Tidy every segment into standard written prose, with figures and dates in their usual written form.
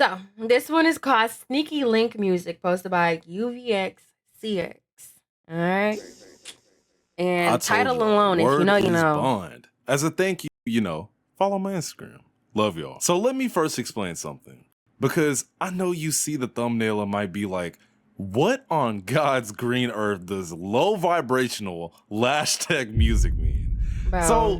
So this one is called Sneaky Link Music, posted by UVXCX. All right. I And told title y'all, alone, if you know, word you is know. bond. As a thank you, follow my Instagram. Love y'all. So let me first explain something. Because I know you see the thumbnail and might be like, what on God's green earth does low vibrational lash tech music mean? Bro. So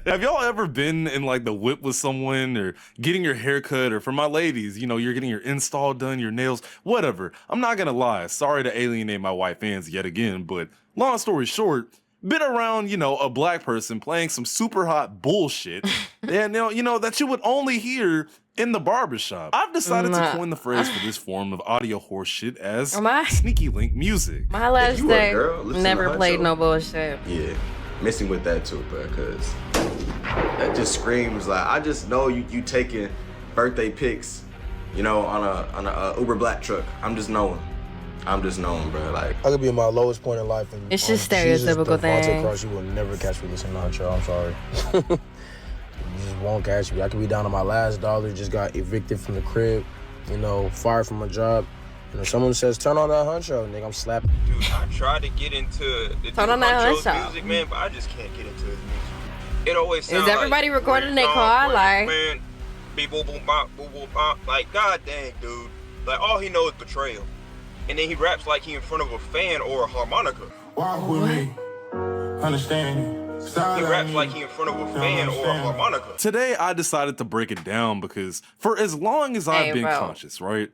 have y'all ever been in like the whip with someone or getting your hair cut, or for my ladies, you're getting your install done, your nails, whatever. I'm not gonna lie, sorry to alienate my white fans yet again, but long story short, been around, a black person playing some super hot bullshit and that you would only hear in the barbershop. I've decided to coin the phrase for this form of audio horseshit as sneaky link music. My last you day a girl, never played no bullshit. Yeah, messing with that too, bro, because that just screams like, I just know you taking birthday pics, on a Uber black truck. I'm just knowing, bro. Like, I could be in my lowest point in life, and it's just stereotypical thing. Cross, you will never catch me listening to that show. I'm sorry. You just won't catch me. I could be down to my last dollar, just got evicted from the crib, fired from my job. Someone says, turn on that Huncho, nigga, I'm slapping. Dude, I tried to get into the Huncho's music, man, but I just can't get into his music. It always sounds like... Is everybody recording their car? Like... Man, beep, boop, boop, bop, boop, boop, bop. Like, god dang, dude. Like, all he knows is betrayal. And then he raps like he in front of a fan or a harmonica. Walk with me, understand. He raps like he in front of a fan or a harmonica. Today, I decided to break it down because for as long as I've been conscious, right?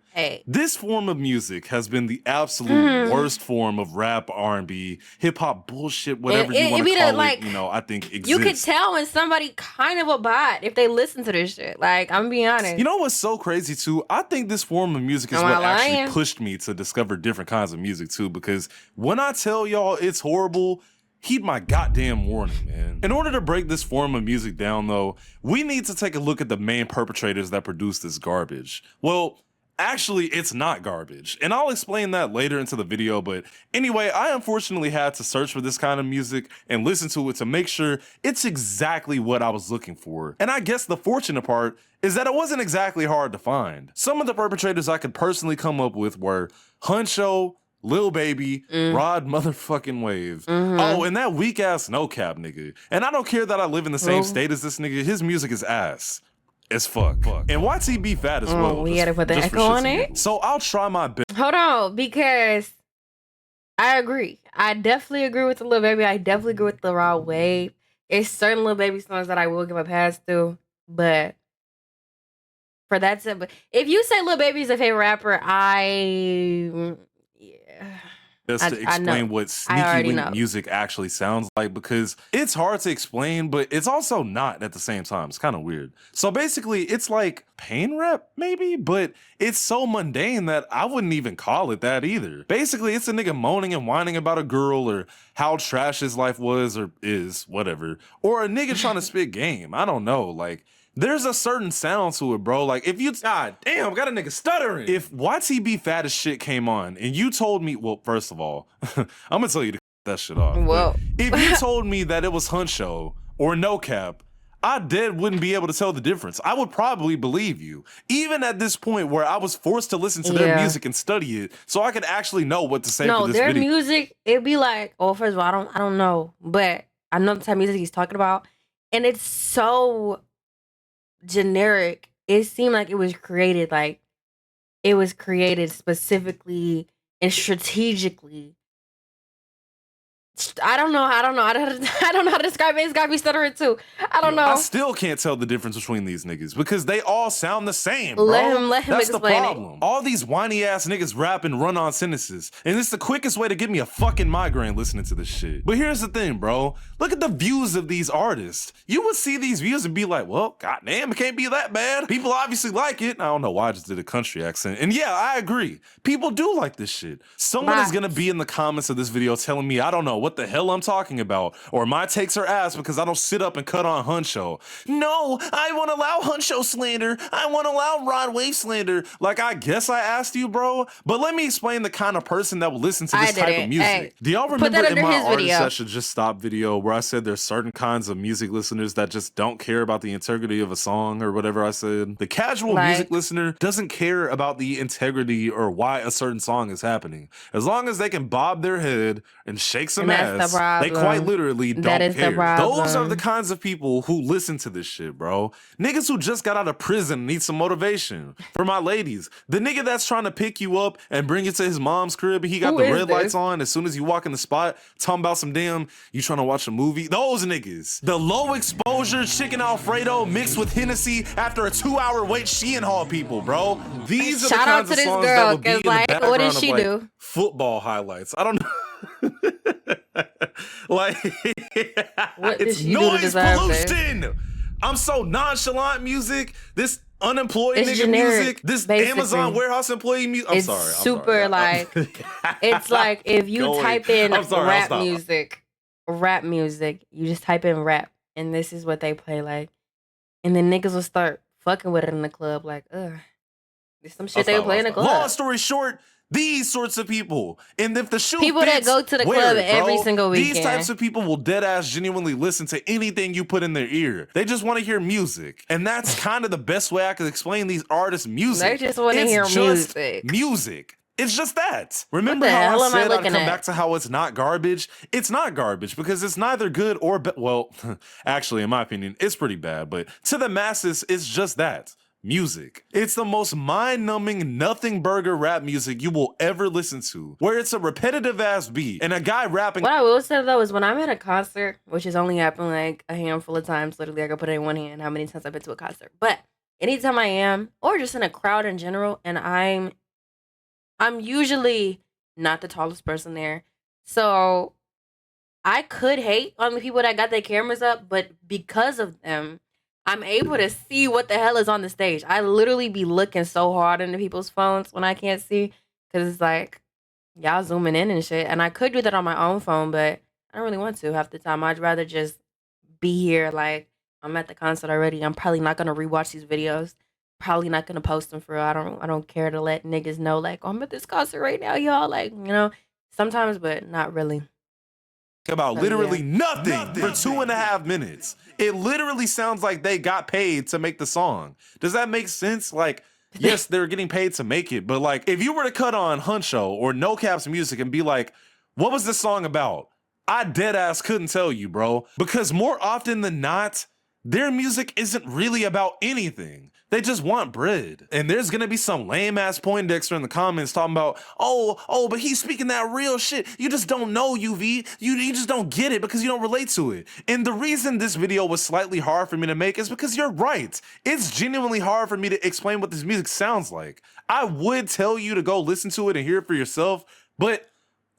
This form of music has been the absolute worst form of rap, R&B, hip-hop bullshit, whatever you want to call it, I think exists. You could tell when somebody kind of a bot if they listen to this shit. Like, I'm being honest. You know what's so crazy, too? I think this form of music is what actually pushed me to discover different kinds of music, too, because when I tell y'all it's horrible, heed my goddamn warning, man. In order to break this form of music down, though, we need to take a look at the main perpetrators that produce this garbage. Well, actually, it's not garbage, and I'll explain that later into the video, but anyway, I unfortunately had to search for this kind of music and listen to it to make sure it's exactly what I was looking for. And I guess the fortunate part is that it wasn't exactly hard to find. Some of the perpetrators I could personally come up with were Huncho, Lil Baby, Rod motherfucking Wave. Oh, and that weak ass No Cap nigga. And I don't care that I live in the same state as this nigga. His music is ass as fuck. And YTB fat as well. We gotta put the echo on it. So I'll try my best. Hold on, because I agree. I definitely agree with the Lil Baby. I definitely agree with the Rod Wave. It's certain Lil Baby songs that I will give a pass to, but for that simple, if you say Lil Baby is a favorite rapper, Just to explain what sneaky link music actually sounds like, because it's hard to explain, but it's also not at the same time. It's kind of weird. So basically, it's like pain rap, maybe, but it's so mundane that I wouldn't even call it that either. Basically, it's a nigga moaning and whining about a girl or how trash his life was or is, whatever. Or a nigga trying to spit game. I don't know, like... There's a certain sound to it, bro. Like, if you... God damn, got a nigga stuttering. If YTB fat as shit came on and you told me... Well, first of all, I'm gonna tell you to that shit off. Whoa. If you told me that it was Huncho or No Cap, I wouldn't be able to tell the difference. I would probably believe you. Even at this point where I was forced to listen to their music and study it so I could actually know what to say for this video. No, their music, it'd be like... Oh, first of all, I don't know. But I know the type of music he's talking about. And it's so... generic. It seemed like it was created specifically and strategically. I don't know how to describe it. It's gotta be stuttering too. I don't know. I still can't tell the difference between these niggas because they all sound the same, bro. Let him That's the explain problem. it. All these whiny ass niggas rap and run on sentences, and it's the quickest way to give me a fucking migraine listening to this shit. But here's the thing, bro. Look at the views of these artists. You would see these views and be like, well, goddamn, it can't be that bad. People obviously like it. I don't know why I just did a country accent. And yeah, I agree. People do like this shit. Someone is gonna be in the comments of this video telling me, I don't know what the hell I'm talking about, or my takes are ass because I don't sit up and cut on Huncho. No, I won't allow Huncho slander. I won't allow Rod Wave slander. Like, I guess I asked you, bro, but let me explain the kind of person that will listen to this type of music. Hey, do y'all remember in my Artist That Should Just Stop video where I said there's certain kinds of music listeners that just don't care about the integrity of a song or whatever I said? The casual music listener doesn't care about the integrity or why a certain song is happening. As long as they can bob their head and shake some ass, they quite literally don't care. Those are the kinds of people who listen to this shit, bro. Niggas who just got out of prison need some motivation. For my ladies, the nigga that's trying to pick you up and bring you to his mom's crib and he got the red lights on as soon as you walk in the spot, talking about some damn, you trying to watch a movie? Those niggas. The low exposure chicken Alfredo mixed with Hennessy after a 2-hour wait Sheehan Hall people, bro. These are the kinds of songs that would be in the background what did she do? Football highlights. I don't know. Like, what did it's she noise do to pollution. I'm so nonchalant music. This unemployed nigga generic, music. This basically. Amazon warehouse employee music. I'm sorry. Super like, it's like if you type in rap music, you just type in rap, and this is what they play like, and then niggas will start fucking with it in the club. Like, ugh, there's some shit they play in the club. Long story short, these sorts of people, and if the shoe people fits, that go to the club every single weekend, these types of people will dead ass genuinely listen to anything you put in their ear. They just want to hear music, and that's kind of the best way I could explain these artists' music. They just want to hear music. Music. It's just that. Remember how I said I'd come back to how it's not garbage? It's not garbage because it's neither good or bad. Well, actually, in my opinion, it's pretty bad. But to the masses, it's just that. Music. It's the most mind-numbing, nothing burger rap music you will ever listen to, where it's a repetitive ass beat and a guy rapping. What I will say though is when I'm at a concert, which has only happened like a handful of times, literally I can put it in one hand how many times I've been to a concert. But anytime I am, or just in a crowd in general, and I'm usually not the tallest person there. So I could hate on the people that got their cameras up, but because of them, I'm able to see what the hell is on the stage. I literally be looking so hard into people's phones when I can't see, because it's like, y'all zooming in and shit. And I could do that on my own phone, but I don't really want to half the time. I'd rather just be here. Like, I'm at the concert already. I'm probably not going to rewatch these videos. Probably not going to post them for real. I don't care to let niggas know, like, oh, I'm at this concert right now, y'all. Like, you know, sometimes, but not really. About literally nothing for 2.5 minutes. It literally sounds like they got paid to make the song. Does that make sense? Like, yes, they're getting paid to make it, but like, if you were to cut on Huncho or No Cap's music and be like, what was this song about? I dead ass couldn't tell you, bro. Because more often than not, their music isn't really about anything. They just want bread. And there's gonna be some lame ass Poindexter in the comments talking about, oh, but he's speaking that real shit. You just don't know, UV. You just don't get it because you don't relate to it. And the reason this video was slightly hard for me to make is because you're right. It's genuinely hard for me to explain what this music sounds like. I would tell you to go listen to it and hear it for yourself, but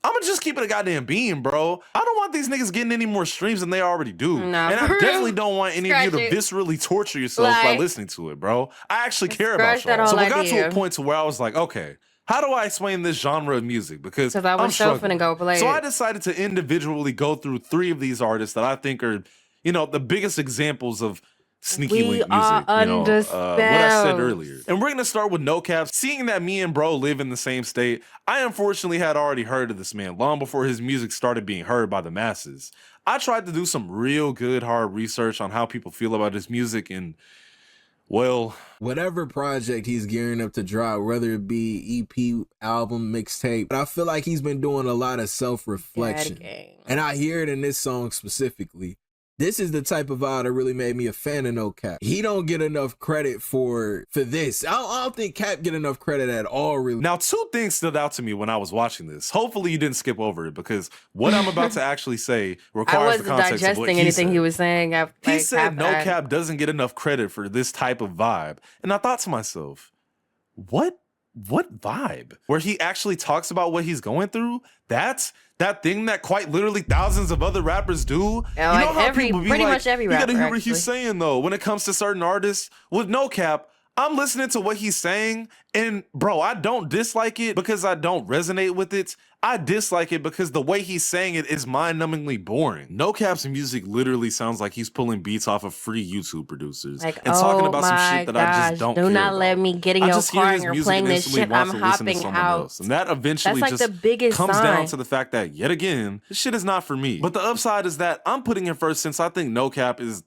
I'm gonna just keep it a goddamn beam, bro. I don't want these niggas getting any more streams than they already do. Nah, and I definitely don't want any of you to viscerally torture yourselves by listening to it, bro. I actually care about y'all. So I got to a point to where I was like, okay, how do I explain this genre of music? Because I was finna go play. So I decided to individually go through 3 of these artists that I think are, you know, the biggest examples of sneaky link music, what I said earlier. And we're gonna start with No Cap. Seeing that me and bro live in the same state, I unfortunately had already heard of this man long before his music started being heard by the masses. I tried to do some real good hard research on how people feel about his music, and well, whatever project he's gearing up to drop, whether it be EP, album, mixtape, but I feel like he's been doing a lot of self-reflection. And I hear it in this song specifically. This is the type of vibe that really made me a fan of No Cap. He don't get enough credit for this. I don't think Cap get enough credit at all, really. Now, 2 things stood out to me when I was watching this. Hopefully you didn't skip over it, because what I'm about to actually say requires the context of what he said. He was saying. He said No Cap doesn't get enough credit for this type of vibe. And I thought to myself, what vibe? Where he actually talks about what he's going through? That's that thing that quite literally thousands of other rappers do. Yeah, you know how people be pretty much every rapper, you gotta hear what he's saying though. When it comes to certain artists, with No Cap, I'm listening to what he's saying, and bro, I don't dislike it because I don't resonate with it. I dislike it because the way he's saying it is mind-numbingly boring. No Cap's music literally sounds like he's pulling beats off of free YouTube producers Like, and talking about some shit that I just don't care do not about. let me get in your car and you're playing this shit. I'm hopping out. Else. And that eventually That's like just the biggest comes sign. down to the fact that, yet again, this shit is not for me. But the upside is that I'm putting him first since I think No Cap is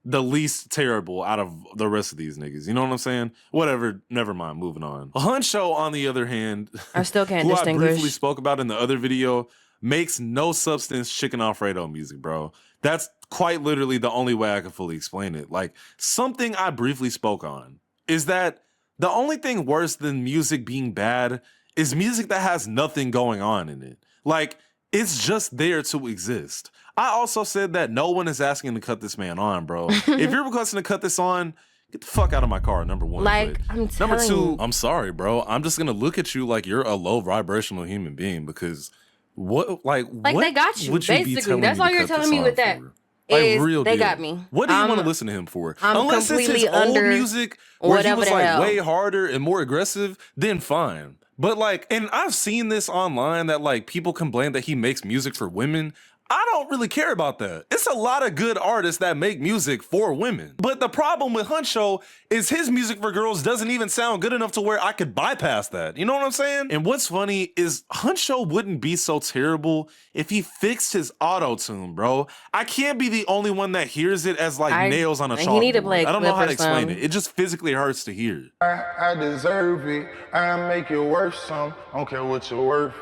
the least terrible out of the rest of these niggas. You know what I'm saying? Whatever, never mind, moving on. Huncho, on the other hand, I still can't who distinguish. I briefly spoke about in the other video, makes no substance Chicken Alfredo music, bro. That's quite literally the only way I can fully explain it. Like, something I briefly spoke on is that the only thing worse than music being bad is music that has nothing going on in it. Like, it's just there to exist. I also said that no one is asking to cut this man on, bro. If you're requesting to cut this on, get the fuck out of my car, number one. Like, I'm telling number two, you. I'm sorry, bro. I'm just gonna look at you like you're a low vibrational human being because what what they got you, would basically. be telling That's me all to you're cut telling this me on with that. for? Like, Is real they deal. got me. What do you want to listen to him for? I'm Unless it's his old completely music where he whatever was the like hell. way harder and more aggressive, then fine. But like, and I've seen this online that like people complain that he makes music for women. I don't really care about that. It's a lot of good artists that make music for women. But the problem with Huncho is his music for girls doesn't even sound good enough to where I could bypass that. You know what I'm saying? And what's funny is Huncho wouldn't be so terrible if he fixed his auto-tune, bro. I can't be the only one that hears it as like nails on a chalkboard. He need to play a I don't know clip how or to explain something. it. It just physically hurts to hear. I deserve it. I make it worth some. I don't care what you're worth.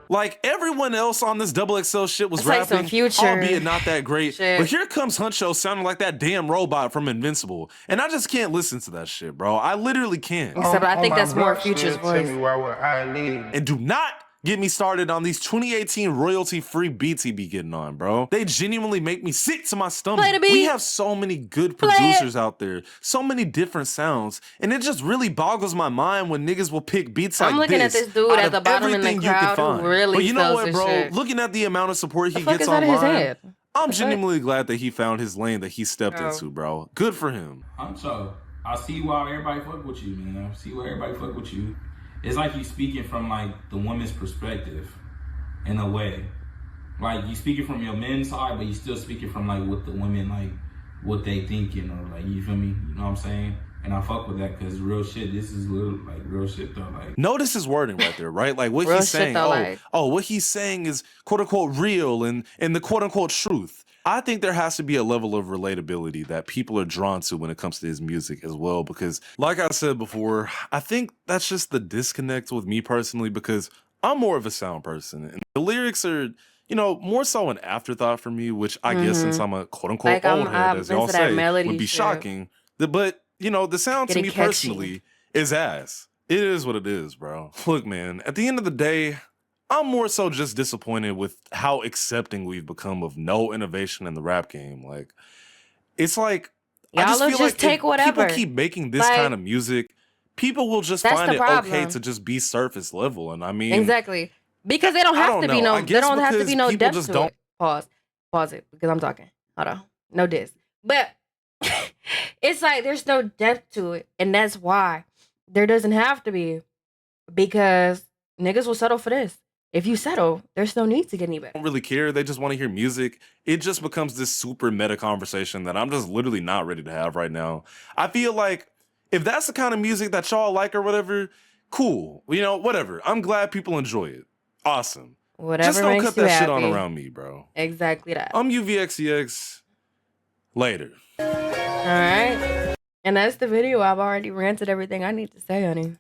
Like, everyone else on this XXL shit was It's like some rapping, Future albeit not that great. shit. But here comes Huncho sounding like that damn robot from Invincible. And I just can't listen to that shit, bro. I literally can't. Except I think On my that's more block, Future's still tell voice. me why would I leave? And do not get me started on these 2018 royalty-free beats he be getting on, bro. They genuinely make me sick to my stomach. Play the beat. We have so many good producers out there, so many different sounds, and it just really boggles my mind when niggas will pick beats like this. I'm looking at this dude out at of the bottom in the everything you can crowd find. who really But you know feels what, his bro? shit. Looking at the amount of support he The fuck gets is out of his online, head? I'm The fuck? genuinely glad that he found his lane that he stepped Oh. into, bro. Good for him. Huncho, I see why everybody fuck with you, man. I see why everybody fuck with you. It's like you speaking from like the woman's perspective, in a way. Like you speaking from your men's side, but you still speaking from like what the women like, what they thinking, or like, you feel me? You know what I'm saying? And I fuck with that because real shit. This is little like real shit though. Like, notice his wording right there, right? Like what Real he's shit saying. though, like- What he's saying is quote unquote real and the quote unquote truth. I think there has to be a level of relatability that people are drawn to when it comes to his music as well. Because like I said before, I think that's just the disconnect with me personally, because I'm more of a sound person and the lyrics are, you know, more so an afterthought for me, which I guess since I'm a quote unquote Like, I'm old head, as y'all into that say, melody would be shit. shocking. But, you know, the sound to Getting me catchy. personally is ass. It is what it is, bro. Look, man, at the end of the day, I'm more so just disappointed with how accepting we've become of no innovation in the rap game. Like, it's like, I Y'all just will feel just like take if whatever. people keep making this Like, kind of music, people will just that's find the it okay problem. to just be surface level. And I mean, Exactly. Because they don't I have don't to be know. I no. They guess don't have to because be no people depth just to don't- it. Pause it because I'm talking. Hold on. No diss. But it's like there's no depth to it, and that's why there doesn't have to be, because niggas will settle for this. If you settle, there's no need to get any better. don't really care. They just want to hear music. It just becomes this super meta conversation that I'm just literally not ready to have right now. I feel like if that's the kind of music that y'all like or whatever, cool. You know, whatever. I'm glad people enjoy it. Awesome. Whatever Just don't makes cut you that happy. shit on around me, bro. Exactly that. I'm UVXEX. Later. All right. And that's the video. I've already ranted everything I need to say, honey.